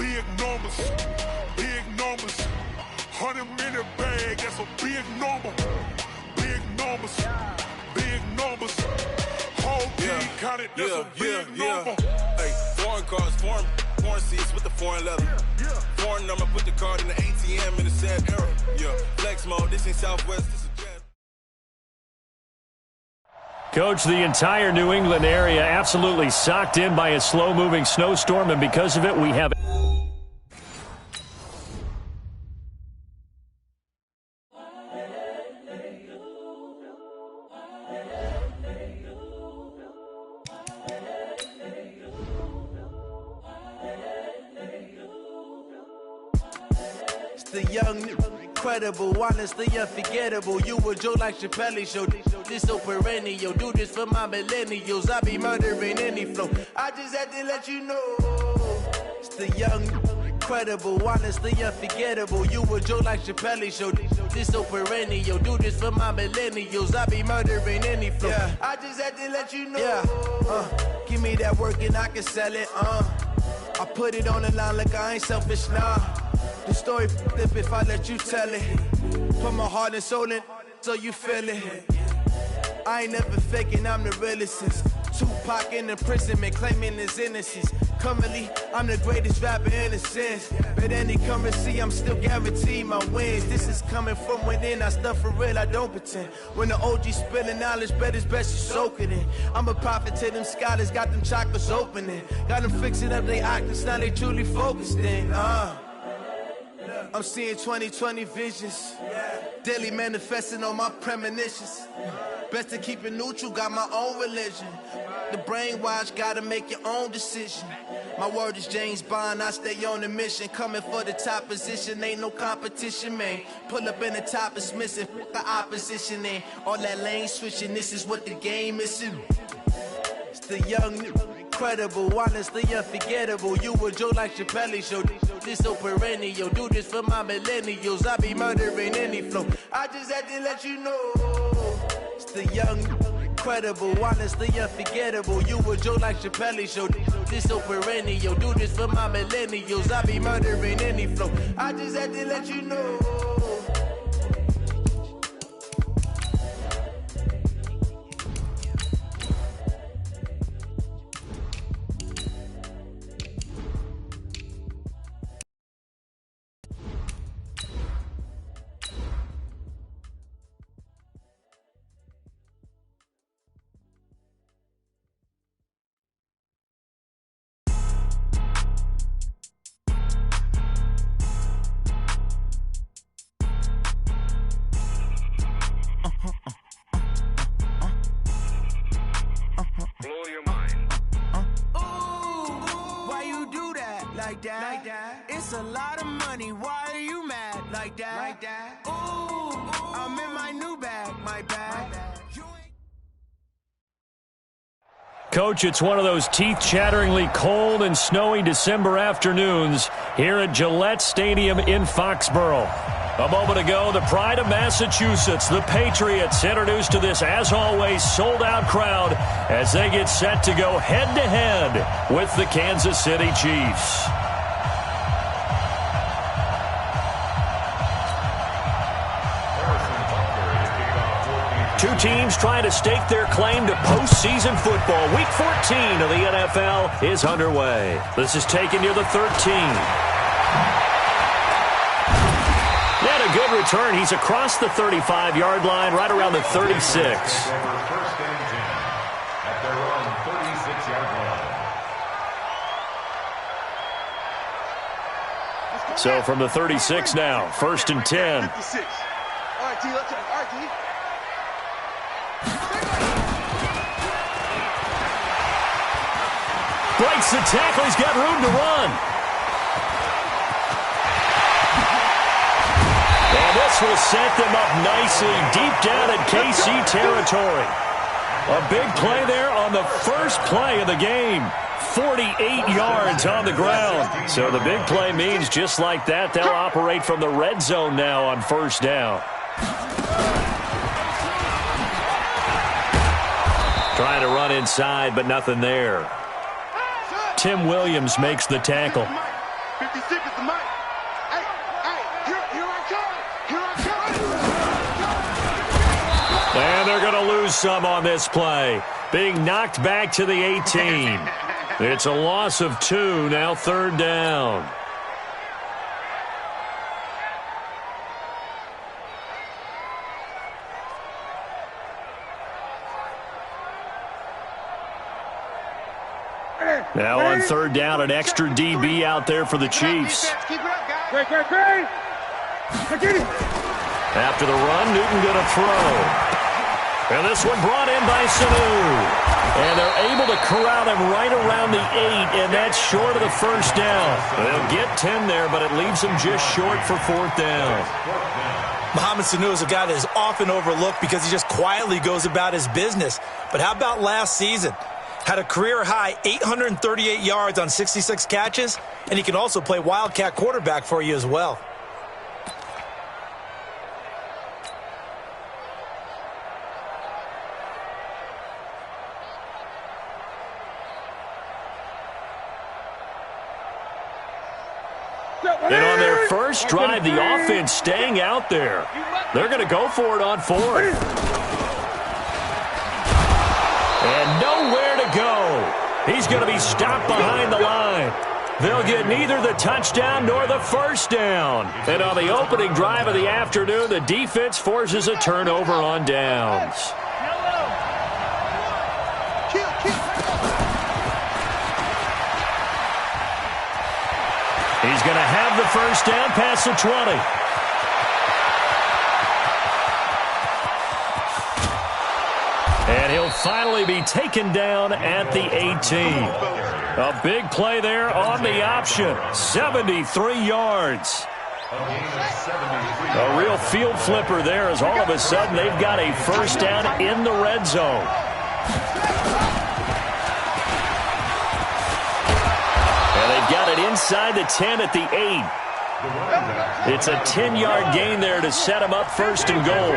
big numbers, big numbers. 100-minute bag, that's a big number. Big numbers, big numbers. Whole team counted, that's a big number. Hey, foreign cars, foreign seats with the foreign leather. Foreign number, put the card in the ATM in the sad era. Yeah, flex mode, this ain't Southwest, this is Jet. Coach, the entire New England area absolutely socked in by a slow-moving snowstorm, and because of it, we have... The young, incredible, honestly unforgettable. You a Joe like Chappelle show. This so perennial. Do this for my millennials. I be murdering any flow. I just had to let you know. It's the young, incredible, honestly unforgettable. You a Joe like Chappelle show. This so perennial. Do this for my millennials. I be murdering any flow. Yeah. I just had to let you know. Yeah. Give me that work and I can sell it. I put it on the line like I ain't selfish, nah. The story flip if I let you tell it. Put my heart and soul in so you feel it. I ain't never faking, I'm the realest since Tupac in imprisonment, claiming his innocence. Currently, I'm the greatest rapper in a sense. But any currency, I'm still guaranteed my wins. This is coming from within, I stuff for real, I don't pretend. When the OG spilling knowledge, bet it's best you soak it in. I'm a prophet to them scholars, got them chakras opening. Got them fixing up they octaves, now they truly focused in. I'm seeing 2020 visions, daily manifesting on my premonitions. Best to keep it neutral, got my own religion. The brainwash, gotta make your own decision. My word is James Bond, I stay on the mission. Coming for the top position, ain't no competition, man. Pull up in the top, it's missing, the opposition in. All that lane switching, this is what the game is. It's the young, incredible, honestly unforgettable. You a Joe like Chappelle show. This so perennial. Do this for my millennials. I be murdering any flow. I just had to let you know. It's the young, incredible, honestly unforgettable. You a Joe like Chappelle show. This so perennial. Do this for my millennials. I be murdering any flow. I just had to let you know. Like that. It's a lot of money. Why are you mad like that? Ooh, I'm in my new bag, my bag. Coach, it's one of those teeth-chatteringly cold and snowy December afternoons here at Gillette Stadium in Foxborough. A moment ago, the pride of Massachusetts, the Patriots, introduced to this, as always, sold-out crowd as they get set to go head-to-head with the Kansas City Chiefs. Two teams trying to stake their claim to postseason football. Week 14 of the NFL is underway. This is taking you to 13. And a good return. He's across the 35-yard line, right around the 36. First and 10 at their own 36-yard line. So from the 36 now, first and 10. All right, T, let's go. All right, T. Breaks the tackle. He's got room to run. And this will set them up nicely deep down in KC territory. A big play there on the first play of the game. 48 yards on the ground. So the big play means just like that, they'll operate from the red zone now on first down. Trying to run inside, but nothing there. Tim Williams makes the tackle. 57, lose some on this play, being knocked back to the 18. It's a loss of 2, now 3rd down. Now on 3rd down, an extra DB out there for the Chiefs. After the run, Newton going to throw. And this one brought in by Sanu. And they're able to corral him right around the 8, and that's short of the 1st down. They'll get 10 there, but it leaves them just short for 4th down. Mohamed Sanu is a guy that is often overlooked because he just quietly goes about his business. But how about last season? Had a career-high 838 yards on 66 catches, and he can also play Wildcat quarterback for you as well. And on their first drive, the offense staying out there. They're going to go for it on 4th. And nowhere to go. He's going to be stopped behind the line. They'll get neither the touchdown nor the 1st down. And on the opening drive of the afternoon, the defense forces a turnover on downs. He's going to have the 1st down past the 20. And he'll finally be taken down at the 18. A big play there on the option. 73 yards. A real field flipper there as all of a sudden they've got a 1st down in the red zone. Got it inside the 10 at the 8. It's a 10-yard gain there to set him up 1st and goal.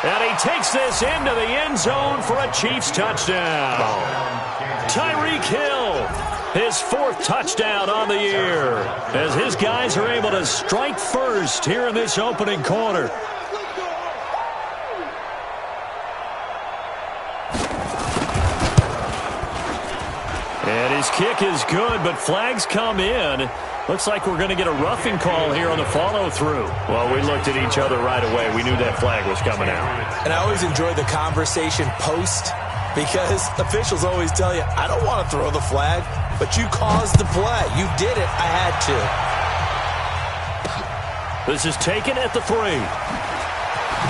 And he takes this into the end zone for a Chiefs touchdown. Tyreek Hill, his 4th touchdown on the year, as his guys are able to strike first here in this opening quarter. And his kick is good, but flags come in. Looks like we're going to get a roughing call here on the follow-through. Well, we looked at each other right away. We knew that flag was coming out. And I always enjoy the conversation post because officials always tell you, I don't want to throw the flag, but you caused the play. You did it. I had to. This is taken at the 3.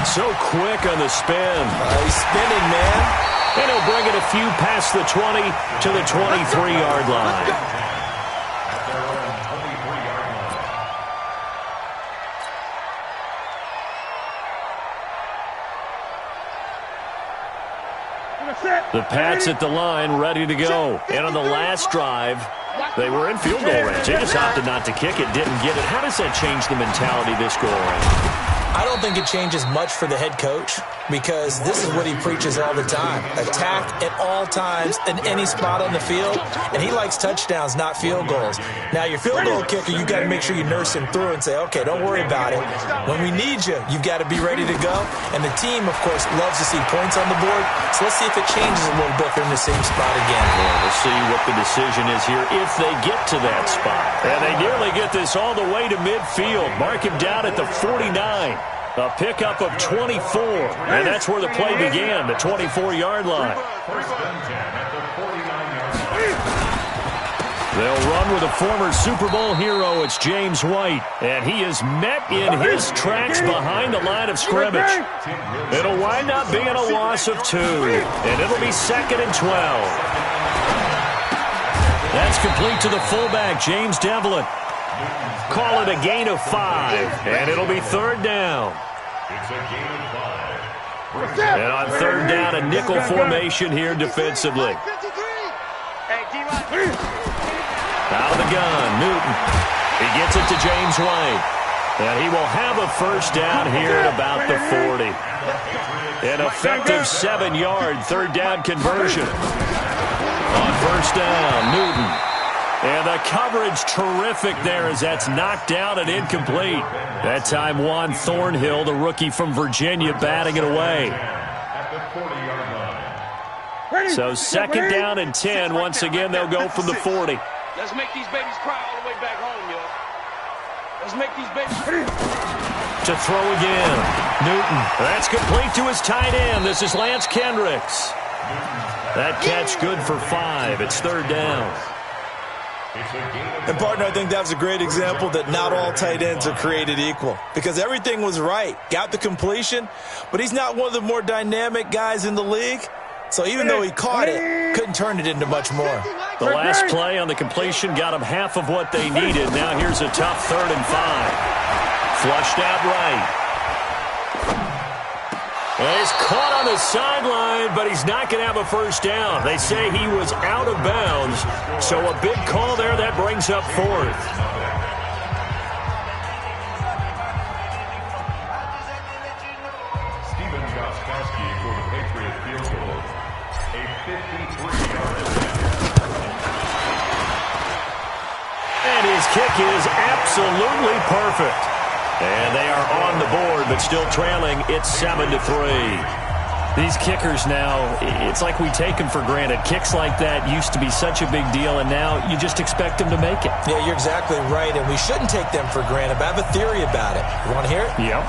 So quick on the spin. He's spinning, man. And he'll bring it a few past the 20 to the 23-yard line. The Pats at the line, ready to go. And on the last drive, they were in field goal range. They just opted not to kick it, didn't get it. How does that change the mentality this go around? I don't think it changes much for the head coach because this is what he preaches all the time. Attack at all times in any spot on the field, and he likes touchdowns, not field goals. Now, your field goal kicker, you've got to make sure you nurse him through and say, okay, don't worry about it. When we need you, you've got to be ready to go. And the team, of course, loves to see points on the board, so let's see if it changes a little bit if they're in the same spot again. Yeah, we'll see what the decision is here if they get to that spot. And they nearly get this all the way to midfield. Mark him down at the 49. A pickup of 24, and that's where the play began, the 24-yard line. They'll run with a former Super Bowl hero. It's James White, and he is met in his tracks behind the line of scrimmage. It'll wind up being a loss of 2, and it'll be 2nd and 12. That's complete to the fullback, James Devlin. Call it a gain of 5, and it'll be 3rd down. It's a gain of 5. And on 3rd down, a nickel formation here defensively. Out of the gun, Newton. He gets it to James White. And he will have a 1st down here at about the 40. An effective 7-yard 3rd down conversion. On 1st down, Newton. And the coverage terrific there as that's knocked down and incomplete. That time Juan Thornhill, the rookie from Virginia, batting it away. So second down and 10. Once again, they'll go from the 40. Let's make these babies cry all the way back home, y'all. Let's make these babies... To throw again. Newton. That's complete to his tight end. This is Lance Kendricks. That catch good for 5. It's third down. And, partner, I think that was a great example that not all tight ends are created equal because everything was right. Got the completion, but he's not one of the more dynamic guys in the league. So even though he caught it, couldn't turn it into much more. The last play on the completion got him half of what they needed. Now here's a tough 3rd and 5. Flushed out right. Well, he's caught on the sideline, but he's not going to have a first down. They say he was out of bounds, so a big call there that brings up 4th. Steven Gostkowski for the Patriot field goal. A 53-yard And his kick is absolutely perfect. And they are on the board, but still trailing. It's 7-3. These kickers now, it's like we take them for granted. Kicks like that used to be such a big deal, and now you just expect them to make it. Yeah, you're exactly right, and we shouldn't take them for granted, but I have a theory about it. You want to hear it? Yep.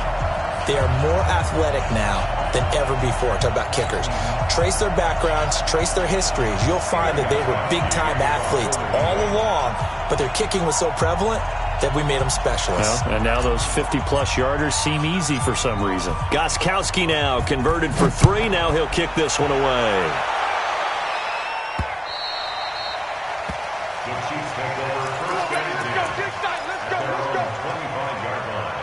They are more athletic now than ever before. Talk about kickers. Trace their backgrounds, trace their histories. You'll find that they were big-time athletes all along, but their kicking was so prevalent that we made them specialists. Well, and now those 50-plus yarders seem easy for some reason. Gostkowski now converted for 3. Now he'll kick this one away. The Chiefs take over first and 10. Let's go. 25-yard line.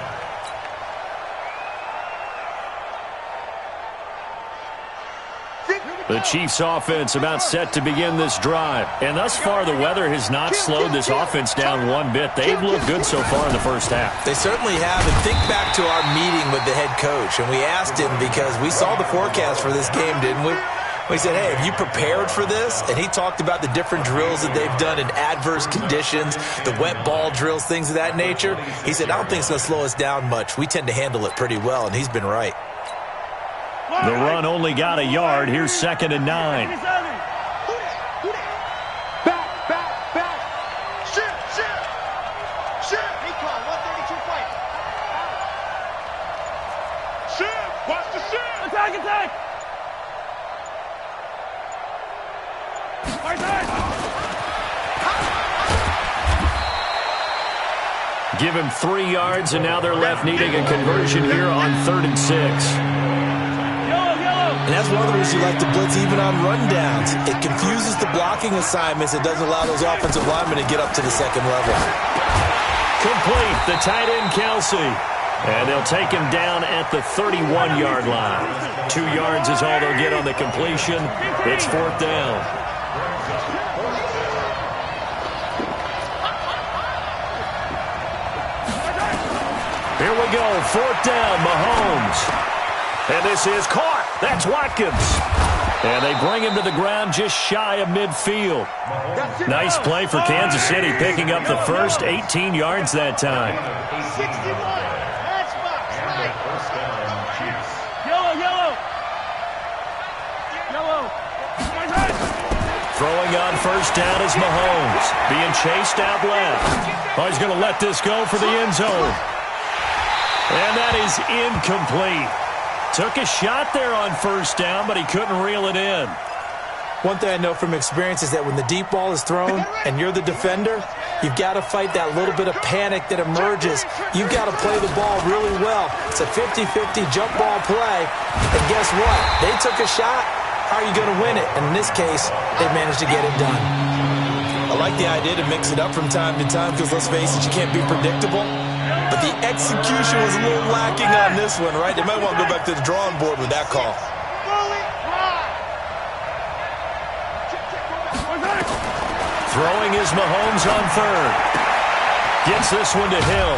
The Chiefs offense about set to begin this drive. And thus far, the weather has not slowed this offense down one bit. They've looked good so far in the first half. They certainly have. And think back to our meeting with the head coach. And we asked him because we saw the forecast for this game, didn't we? We said, hey, have you prepared for this? And he talked about the different drills that they've done in adverse conditions, the wet ball drills, things of that nature. He said, I don't think it's going to slow us down much. We tend to handle it pretty well, and he's been right. The run only got a yard. Here's 2nd and 9. Back. Shoot. Recon, 132 fight. Shoot. Watch the shoot. Attack. Right side. Give him 3 yards, and now they're left needing a conversion here on 3rd and 6. And that's one of the reasons you like to blitz even on rundowns. It confuses the blocking assignments. It doesn't allow those offensive linemen to get up to the second level. Complete, the tight end, Kelsey. And they'll take him down at the 31-yard line. 2 yards is all they'll get on the completion. It's 4th down. Here we go, 4th down, Mahomes. And this is caught. That's Watkins. And they bring him to the ground just shy of midfield. Nice play for Kansas City, picking up the first 18 yards that time. 61. That's box. Right. First down, Chiefs. Yellow. Throwing on first down is Mahomes. Being chased out left. Oh, he's going to let this go for the end zone. And that is incomplete. Took a shot there on first down, but he couldn't reel it in. One thing I know from experience is that when the deep ball is thrown and you're the defender, you've got to fight that little bit of panic that emerges. You've got to play the ball really well. It's a 50-50 jump ball play. And guess what? They took a shot. How are you going to win it? And in this case, they managed to get it done. I like the idea to mix it up from time to time because, let's face it, you can't be predictable. But the execution was a little lacking on this one, right? They might want to go back to the drawing board with that call. Throwing is Mahomes on 3rd. Gets this one to Hill.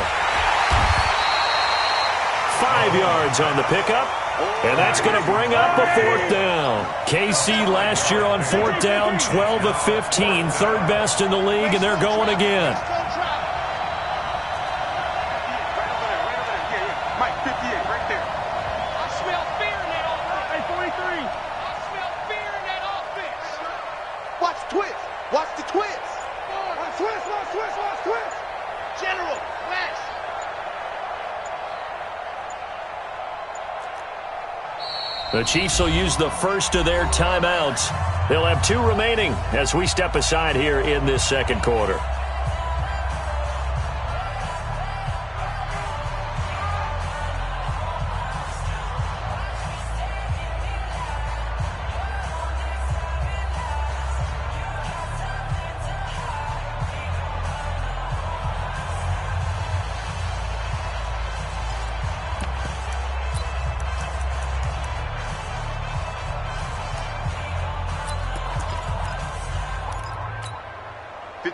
5 yards on the pickup. And that's going to bring up a 4th down. KC last year on 4th down, 12 of 15, third best in the league, and they're going again. Mike, 58, right there. I smell fear in that offense. Hey, 43. I smell fear in that offense. Watch the twist. Watch the twist. Watch twist, watch twist, watch twist. General, flash. The Chiefs will use the first of their timeouts. They'll have 2 remaining as we step aside here in this second quarter.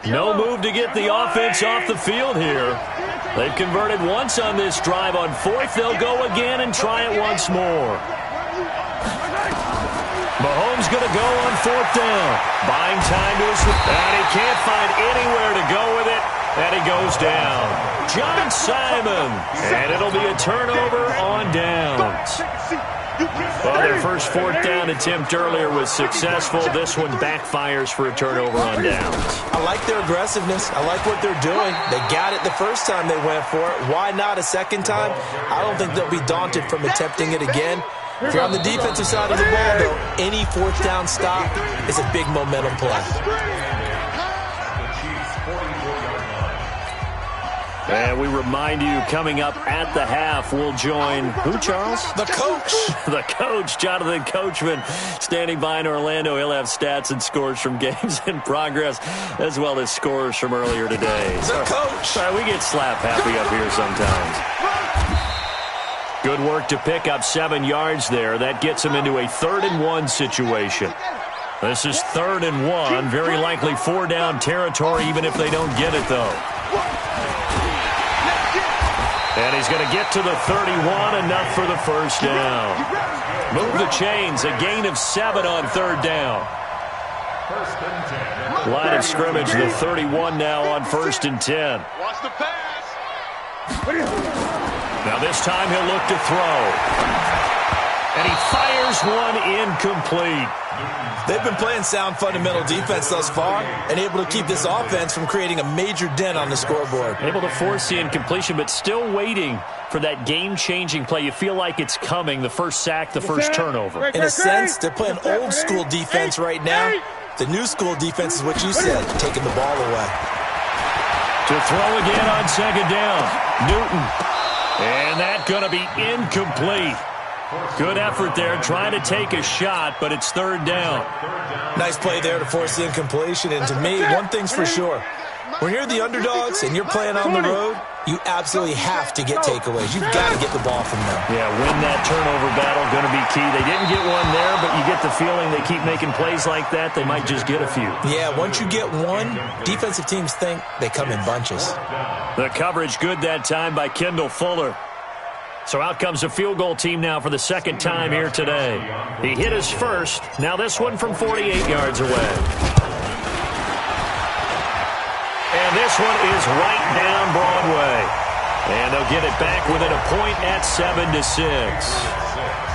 No move to get the offense off the field here. They've converted once on this drive. On 4th, they'll go again and try it once more. Mahomes going to go on 4th down. Buying time to his... And he can't find anywhere to go with it. And he goes down. John Simon. And it'll be a turnover on downs. Well, their first 4th down attempt earlier was successful. This one backfires for a turnover on downs. I like their aggressiveness. I like what they're doing. They got it the first time they went for it. Why not a second time? I don't think they'll be daunted from attempting it again. If you're on the defensive side of the ball, though, any 4th down stop is a big momentum play. And we remind you, coming up at the half, we'll join who, Charles? The coach. The coach, Jonathan Coachman, standing by in Orlando. He'll have stats and scores from games in progress, as well as scores from earlier today. The coach. Sorry, we get slap happy up here sometimes. Good work to pick up 7 yards there. That gets him into a 3rd and 1 situation. This is 3rd and 1. Very likely 4-down territory, even if they don't get it, though. And he's going to get to the 31, enough for the first down. Move the chains, a gain of 7 on 3rd down. Line of scrimmage, the 31 now on 1st and 10. Watch the pass. Now this time he'll look to throw. And he fires one incomplete. They've been playing sound fundamental defense thus far and able to keep this offense from creating a major dent on the scoreboard. Able to force the incompletion, but still waiting for that game-changing play. You feel like it's coming, the first sack, the first turnover. In a sense, they're playing old-school defense right now. The new school defense is what you said, taking the ball away. To throw again on 2nd down. Newton. And that's going to be incomplete. Good effort there, trying to take a shot, but it's 3rd down. Nice play there to force the incompletion. And to me, one thing's for sure. When you're the underdogs and you're playing on the road, you absolutely have to get takeaways. You've got to get the ball from them. Yeah, win that turnover battle, going to be key. They didn't get one there, but you get the feeling they keep making plays like that, they might just get a few. Yeah, once you get one, defensive teams think they come in bunches. The coverage good that time by Kendall Fuller. So out comes the field goal team now for the 2nd time here today. He hit his first. Now this one from 48 yards away. And this one is right down Broadway. And they'll get it back within a point at 7-6.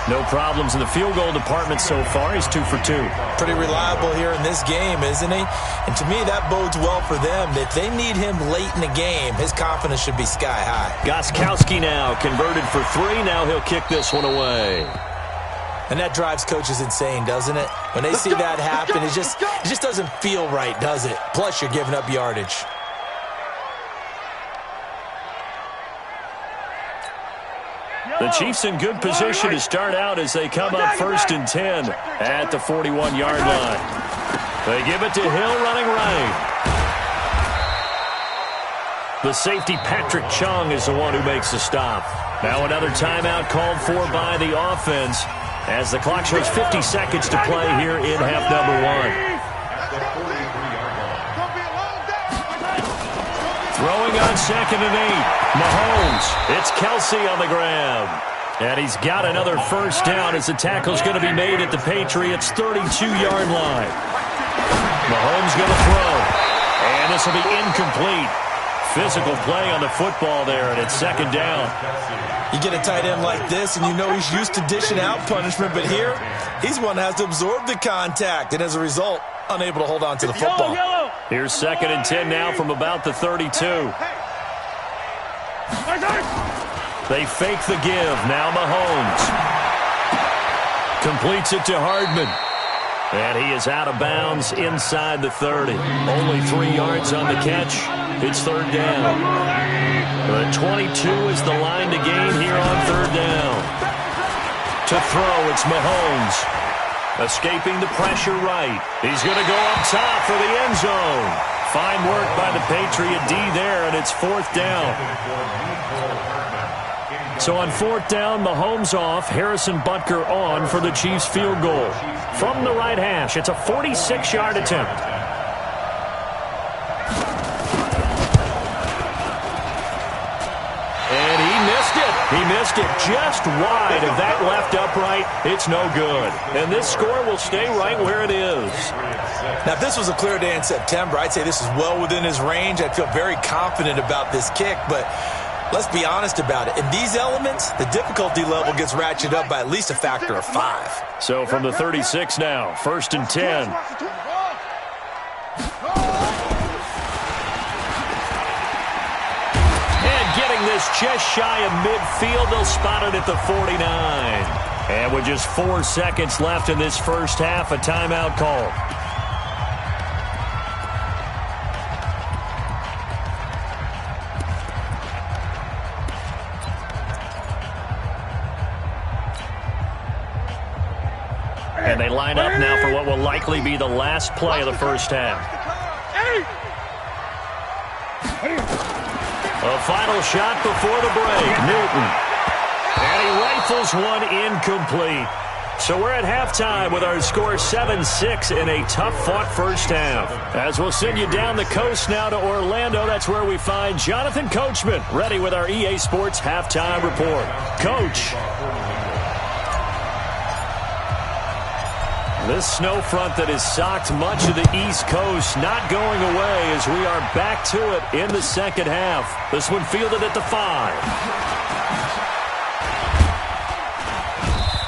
No problems in the field goal department so far. He's 2 for 2. Pretty reliable here in this game, isn't he? And to me, that bodes well for them. If they need him late in the game, his confidence should be sky high. Gostkowski now converted for 3. Now he'll kick this one away. And that drives coaches insane, doesn't it? When they see that happen, it just doesn't feel right, does it? Plus, you're giving up yardage. The Chiefs in good position to start out as they come up 1st and 10 at the 41-yard line. They give it to Hill running right. The safety, Patrick Chung, is the one who makes the stop. Now another timeout called for by the offense as the clock shows 50 seconds to play here in half number 1. Throwing on 2nd and 8. Mahomes. It's Kelsey on the grab. And he's got another first down as the tackle's going to be made at the Patriots' 32-yard line. Mahomes going to throw. And this will be incomplete. Physical play on the football there, and it's second down. You get a tight end like this, and you know he's used to dishing out punishment, but here, he's one that has to absorb the contact, and as a result, unable to hold on to the football. Here's 2nd and 10 now from about the 32. They fake the give. Now Mahomes completes it to Hardman. And he is out of bounds inside the 30. Only 3 yards on the catch. It's third down. 22 is the line to gain here on third down. To throw, it's Mahomes. Escaping the pressure right. He's going to go up top for the end zone. Fine work by the Patriot D there, and it's fourth down. So on fourth down, Mahomes off, Harrison Butker on for the Chiefs field goal. From the right hash, it's a 46-yard attempt. And he missed it. He missed it just wide of that left upright. It's no good. And this score will stay right where it is. Now, if this was a clear day in September, I'd say this is well within his range. I'd feel very confident about this kick, but let's be honest about it. In these elements, the difficulty level gets ratcheted up by at least a factor of 5. So from the 36 now, 1st and 10. And getting this just shy of midfield, they'll spot it at the 49. And with just 4 seconds left in this first half, a timeout call. And they line up now for what will likely be the last play of the first half. A final shot before the break. Newton. And he rifles one incomplete. So we're at halftime with our score 7-6 in a tough-fought first half. As we'll send you down the coast now to Orlando, that's where we find Jonathan Coachman, ready with our EA Sports halftime report. Coach. This snow front that has socked much of the East Coast not going away as we are back to it in the second half. This one fielded at the 5.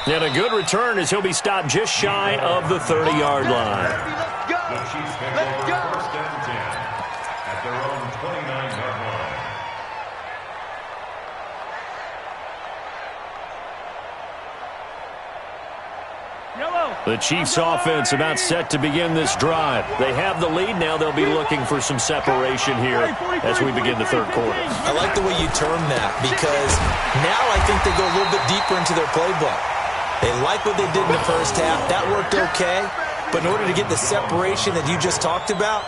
And a good return as he'll be stopped just shy of the 30-yard line. The Chiefs pick over 1st and 10 at their own 29-yard line. The Chiefs offense about set to begin this drive. They have the lead. Now they'll be looking for some separation here as we begin the third quarter. I like the way you term that because now I think they go a little bit deeper into their playbook. They like what they did in the first half. That worked okay. But in order to get the separation that you just talked about,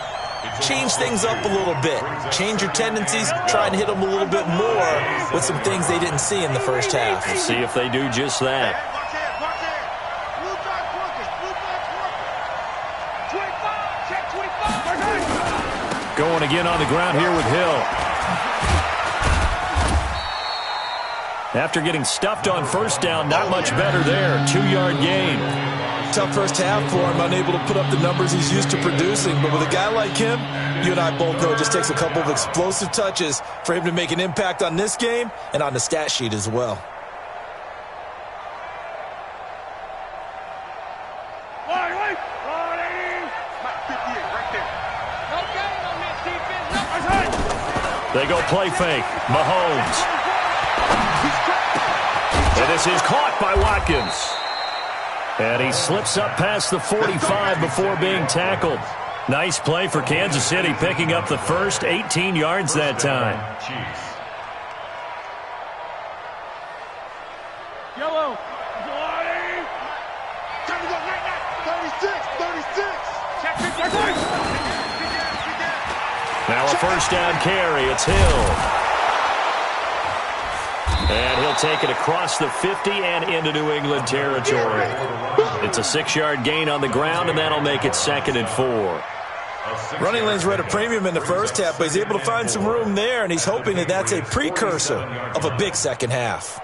change things up a little bit. Change your tendencies. Try and hit them a little bit more with some things they didn't see in the first half. Let's see if they do just that. Going again on the ground here with Hill. After getting stuffed on first down, not much better there. 2-yard gain. Tough first half for him, unable to put up the numbers he's used to producing. But with a guy like him, you and I both know it just takes a couple of explosive touches for him to make an impact on this game and on the stat sheet as well. They go play fake. Mahomes. And this is caught by Watkins. And he slips up past the 45 before being tackled. Nice play for Kansas City, picking up the first 18 yards that time. Yellow. 36. Now a first down carry. It's Hill. And he'll take it across the 50 and into New England territory. It's a 6-yard gain on the ground, and that'll make it 2nd and 4. Running lanes were at a premium in the first half, but he's able to find some room there, and he's hoping that that's a precursor of a big second half.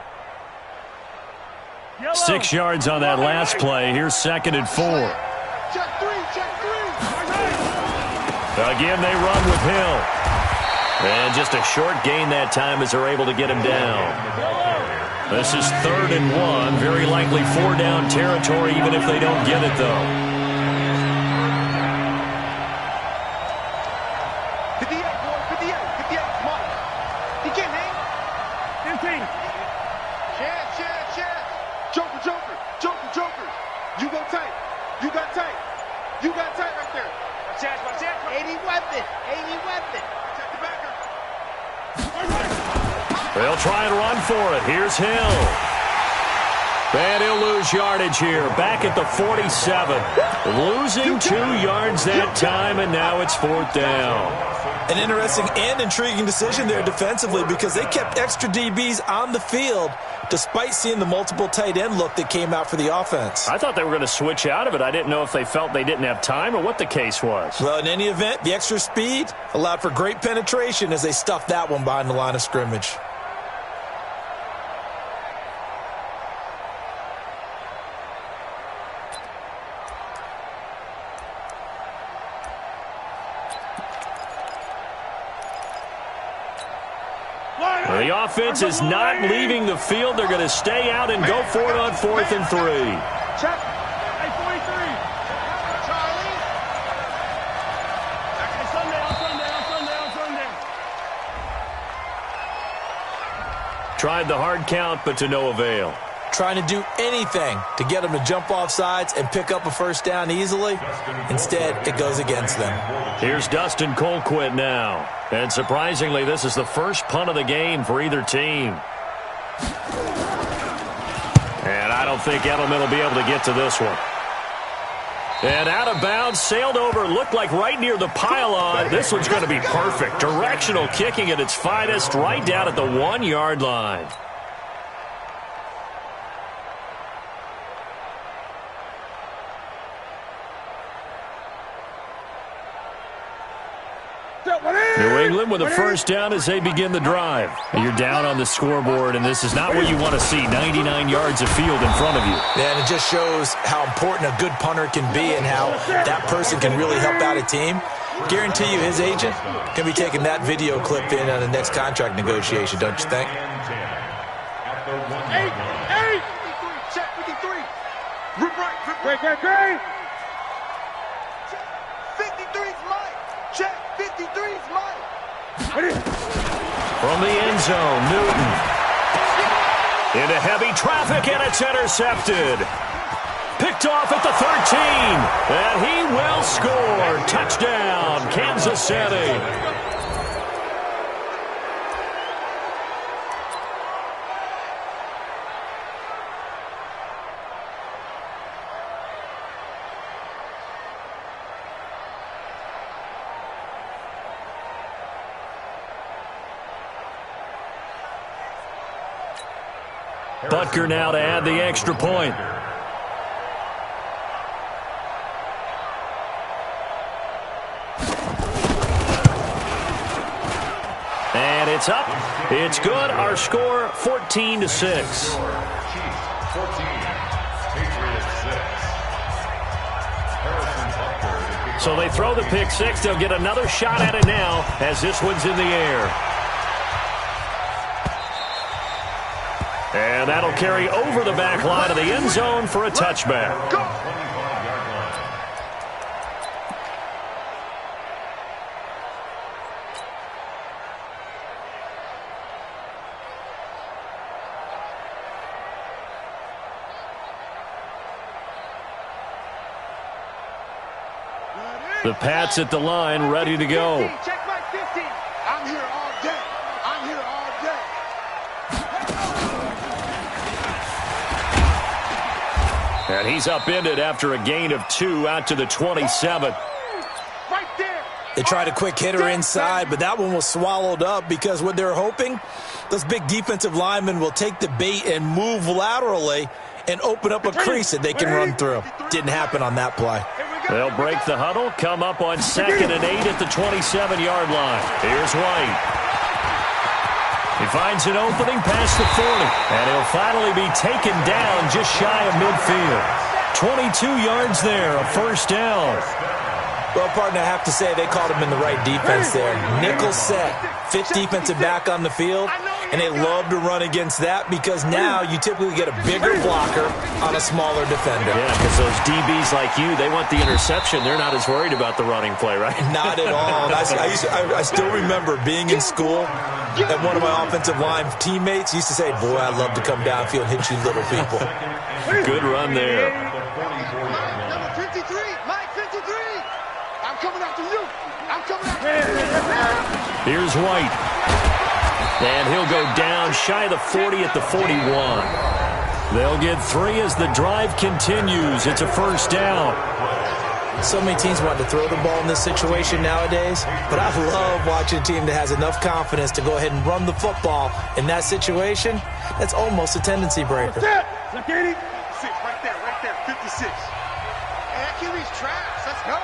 6 yards on that last play. Here's 2nd and 4. Check three. Again, they run with Hill. And just a short gain that time as they're able to get him down. This is 3rd and 1. Very likely 4-down territory, even if they don't get it, though. 58, boy, 58. Come on. You can't hang. 15. Chance. Joker. You go tight. You got tight right there. Watch out. 80 weapon. Check the backer. They'll try and run for it. Here's Hill. And he'll lose yardage here. Back at the 47. Losing 2 yards that time, and now it's 4th down. An interesting and intriguing decision there defensively because they kept extra DBs on the field despite seeing the multiple tight end look that came out for the offense. I thought they were going to switch out of it. I didn't know if they felt they didn't have time or what the case was. Well, in any event, the extra speed allowed for great penetration as they stuffed that one behind the line of scrimmage. The offense is not leaving the field. They're going to stay out and go for it on 4th and 3. Check. Hey, 43. Charlie. Sundown. Tried the hard count, but to no avail. Trying to do anything to get them to jump off sides and pick up a 1st down easily. Instead, it goes against them. Here's Dustin Colquitt now. And surprisingly, this is the first punt of the game for either team. And I don't think Edelman will be able to get to this one. And out of bounds, sailed over, looked like right near the pylon. This one's going to be perfect. Directional kicking at its finest, right down at the 1-yard line. New England with a 1st down as they begin the drive. You're down on the scoreboard, and this is not what you want to see. 99 yards of field in front of you. Yeah, and it just shows how important a good punter can be and how that person can really help out a team. Guarantee you his agent can be taking that video clip in on the next contract negotiation, don't you think? 8. Check 53. Rip right. Great. 53's mine. Check 53's mine. From the end zone, Newton. Into heavy traffic, and it's intercepted. Picked off at the 13. And he will score. Touchdown, Kansas City. Butker now to add the extra point. And it's up. It's good. Our score 14-6. Chiefs 14, Patriots 6. So they throw the pick 6. They'll get another shot at it now as this one's in the air. And that'll carry over the back line of the end zone for a touchback. The Pats at the line, ready to go. Check my 50. I'm here all day. And he's upended after a gain of 2 out to the 27. Right there. They tried a quick hitter inside, but that one was swallowed up because what they're hoping, those big defensive linemen will take the bait and move laterally and open up a crease that they can run through. Didn't happen on that play. They'll break the huddle, come up on 2nd and 8 at the 27-yard line. Here's White. He finds an opening past the 40, and he'll finally be taken down just shy of midfield. 22 yards there, a first down. Well, partner, I have to say they called him in the right defense there. Nickel set, fifth defensive back on the field, and they love to run against that because now you typically get a bigger blocker on a smaller defender. Yeah, because those DBs like you, they want the interception. They're not as worried about the running play, right? Not at all. I still remember being in school, and one of my offensive line teammates used to say, boy, I'd love to come downfield and hit you little people. Good run there. Number 53, Mike 53. I'm coming after you. I'm coming after you. Here's White. And he'll go down shy of the 40 at the 41. They'll get 3 as the drive continues. It's a first down. So many teams want to throw the ball in this situation nowadays, but I love watching a team that has enough confidence to go ahead and run the football in that situation. That's almost a tendency breaker. Look at it. 6, right there, 56. And that QB's trash. Let's go.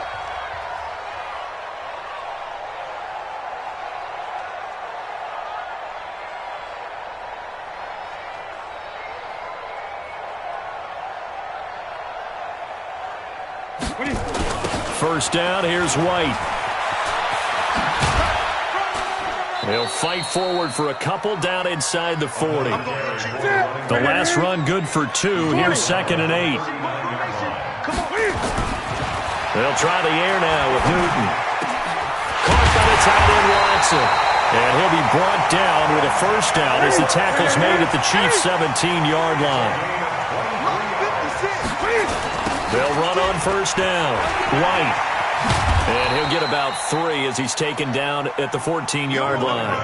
First down, here's White. He'll fight forward for a couple down inside the 40. The last run good for 2. Here's 2nd and 8. They'll try the air now with Newton. Caught by the tight end Watson. And he'll be brought down with a first down as the tackle's made at the Chiefs' 17-yard line. They'll run on first down. White. And he'll get about 3 as he's taken down at the 14-yard line.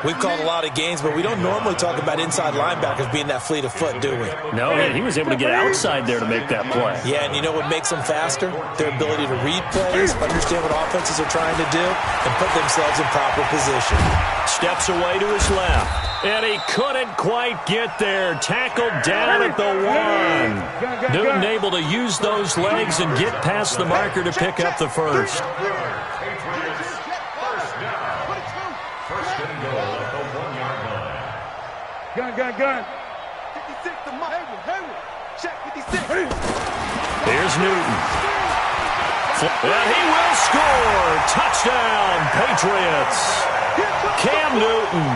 We've called a lot of games, but we don't normally talk about inside linebackers being that fleet of foot, do we? No, and he was able to get outside there to make that play. Yeah, and you know what makes them faster? Their ability to read plays, understand what offenses are trying to do, and put themselves in proper position. Steps away to his left. And he couldn't quite get there. Tackled down at the 1. Newton able to use those legs and get past the marker to pick up the first. First and goal at the 1-yard line. Gun. 56 to Hayward. Check 56. Here's Newton. And he will score. Touchdown, Patriots. Cam Newton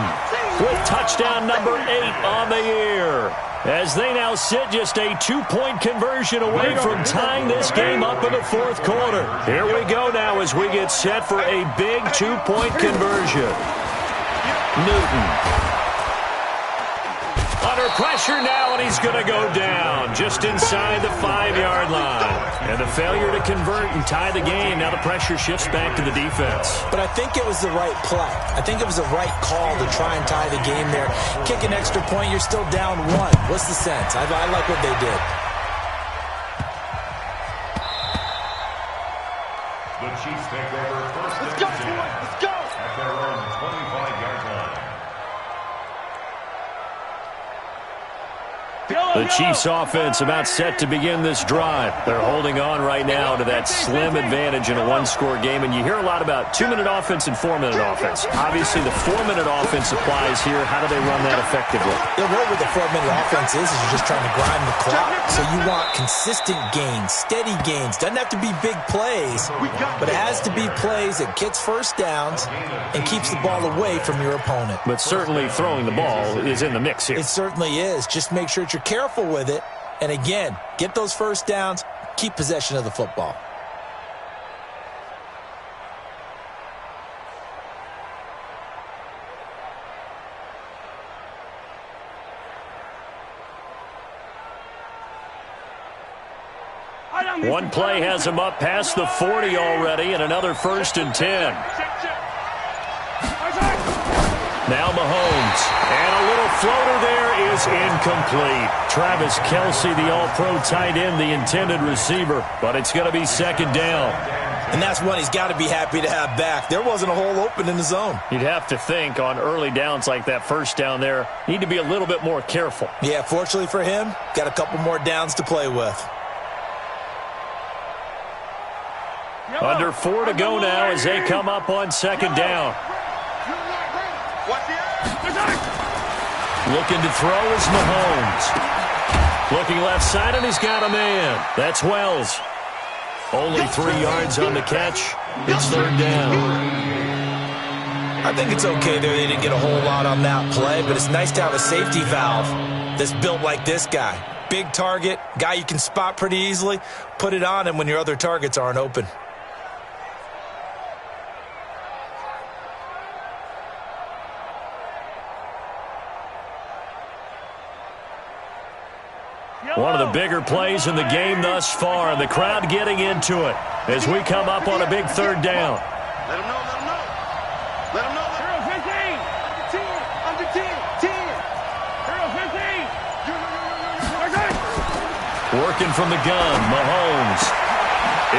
with touchdown number 8 on the year, as they now sit just a 2-point conversion away from tying this game up in the 4th quarter. Here we go now as we get set for a big 2-point conversion. Newton. Under pressure now, and he's going to go down just inside the 5-yard line. And the failure to convert and tie the game, now the pressure shifts back to the defense. But I think it was the right play. I think it was the right call to try and tie the game there. Kick an extra point, you're still down 1. What's the sense? I like what they did. The Chiefs take over first and 10. Let's go. At their own 25-yard line. The Chiefs offense about set to begin this drive. They're holding on right now to that slim advantage in a 1-score game. And you hear a lot about 2-minute offense and 4-minute offense. Obviously, the 4-minute offense applies here. How do they run that effectively? Yeah, what with the 4-minute offense is you're just trying to grind the clock. So you want consistent gains, steady gains. Doesn't have to be big plays, but it has to be plays that gets first downs and keeps the ball away from your opponent. But certainly throwing the ball is in the mix here. It certainly is. Just make sure that you're careful with it. And again, get those first downs, keep possession of the football. One play has him up past the 40 already, and another 1st and 10. Now Mahomes, and a little floater there is incomplete. Travis Kelce, the all-pro tight end, the intended receiver, but it's going to be 2nd down. And that's one he's got to be happy to have back. There wasn't a hole open in the zone. You'd have to think on early downs like that, first down there, need to be a little bit more careful. Yeah, fortunately for him, got a couple more downs to play with. Under 4 to go now as they come up on 2nd down. Watch the Looking to throw is Mahomes. Looking left side, and he's got a man. That's Wells. Only 3 yards on the catch. It's third down. I think it's okay there. They didn't get a whole lot on that play, but it's nice to have a safety valve that's built like this guy. Big target, guy you can spot pretty easily. Put it on him when your other targets aren't open. One of the bigger plays in the game thus far, and the crowd getting into it as we come up on a big third down. Let him know, let him know. Let him know. Hero 15. Under 10. Under 10. 10. Hero 15. Working from the gun, Mahomes.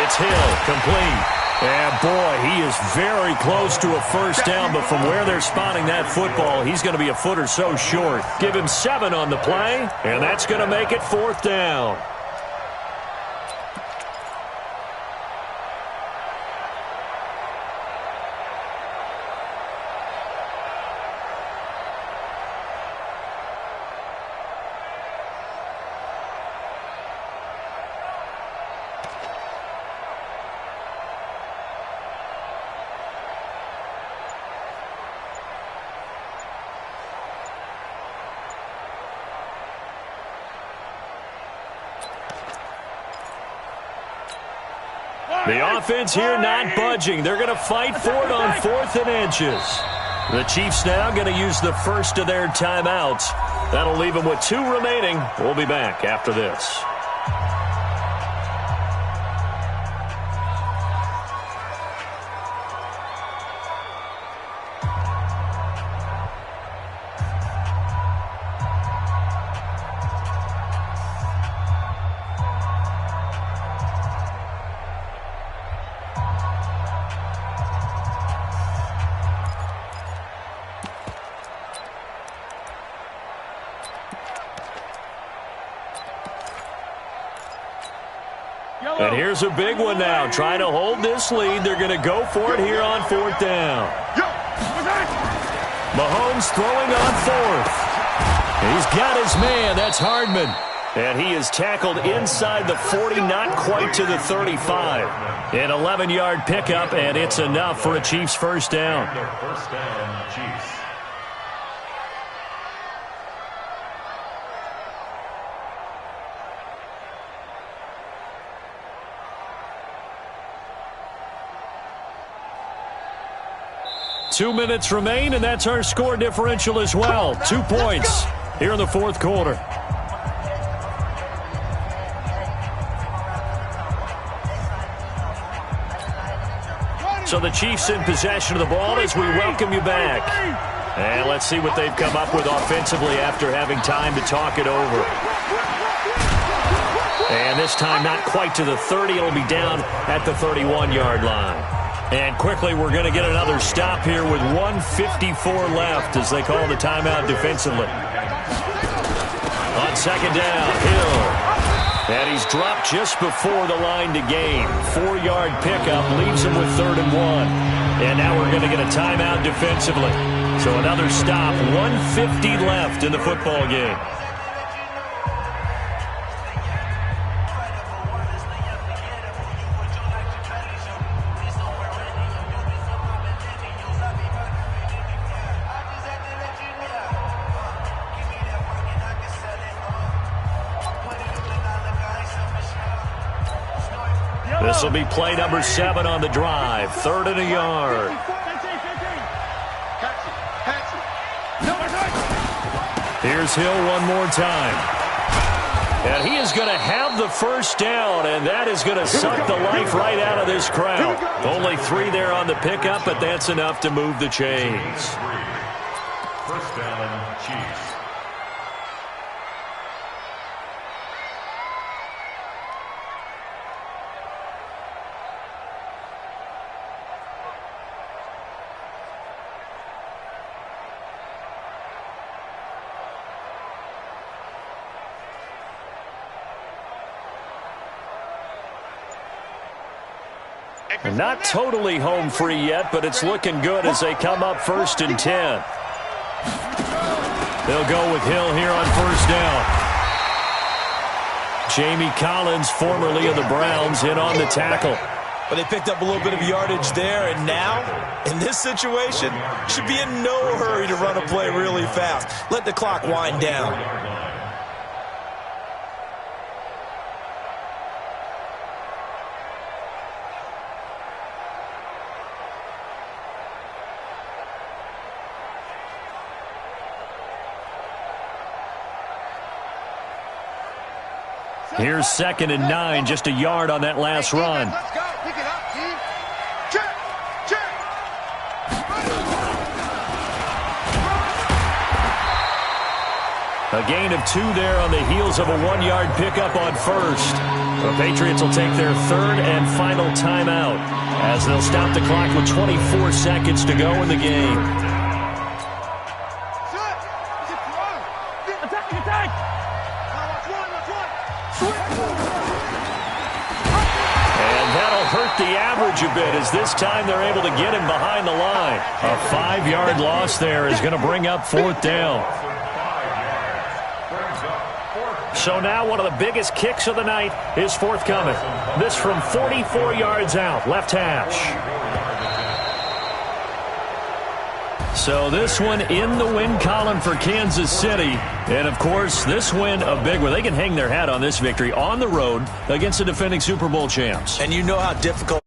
It's Hill, complete. And, boy, he is very close to a first down, but from where they're spotting that football, he's going to be a foot or so short. Give him 7 on the play, and that's going to make it fourth down. The offense here not budging. They're going to fight for it on 4th and inches. The Chiefs now going to use the first of their timeouts. That'll leave them with 2 remaining. We'll be back after this. And here's a big one now. Trying to hold this lead. They're going to go for it here on 4th down. Mahomes throwing on 4th. He's got his man. That's Hardman. And he is tackled inside the 40, not quite to the 35. An 11-yard pickup, and it's enough for a Chiefs first down. First down, Chiefs. Two minutes remain, and that's our score differential as well. 2 points here in the fourth quarter. So the Chiefs in possession of the ball as we welcome you back. And let's see what they've come up with offensively after having time to talk it over. And this time not quite to the 30. It'll be down at the 31-yard line. And quickly, we're going to get another stop here with 1:54 left as they call the timeout defensively. On second down, Hill. And he's dropped just before the line to gain. 4-yard pickup leaves him with 3rd and 1. And now we're going to get a timeout defensively. So another stop, 1:50 left in the football game. This will be play number 7 on the drive. 3rd and a yard. Here's Hill one more time. And he is going to have the first down, and that is going to suck the life right out of this crowd. Only 3 there on the pickup, but that's enough to move the chains. First down, Chiefs. Not totally home free yet, but it's looking good as they come up 1st and 10. They'll go with Hill here on first down. Jamie Collins, formerly of the Browns, in on the tackle. But they picked up a little bit of yardage there, and now, in this situation, should be in no hurry to run a play really fast. Let the clock wind down. Here's 2nd and 9, just a yard on that last run. Let's go. Pick it up, team. Check. Check. A gain of 2 there on the heels of a 1-yard pickup on first. The Patriots will take their 3rd and final timeout as they'll stop the clock with 24 seconds to go in the game. Hurt the average a bit as this time they're able to get him behind the line. A 5-yard loss there is going to bring up 4th down. So now one of the biggest kicks of the night is forthcoming. This from 44 yards out, left hash. So this one in the win column for Kansas City. And, of course, this win a big one. They can hang their hat on this victory on the road against the defending Super Bowl champs. And you know how difficult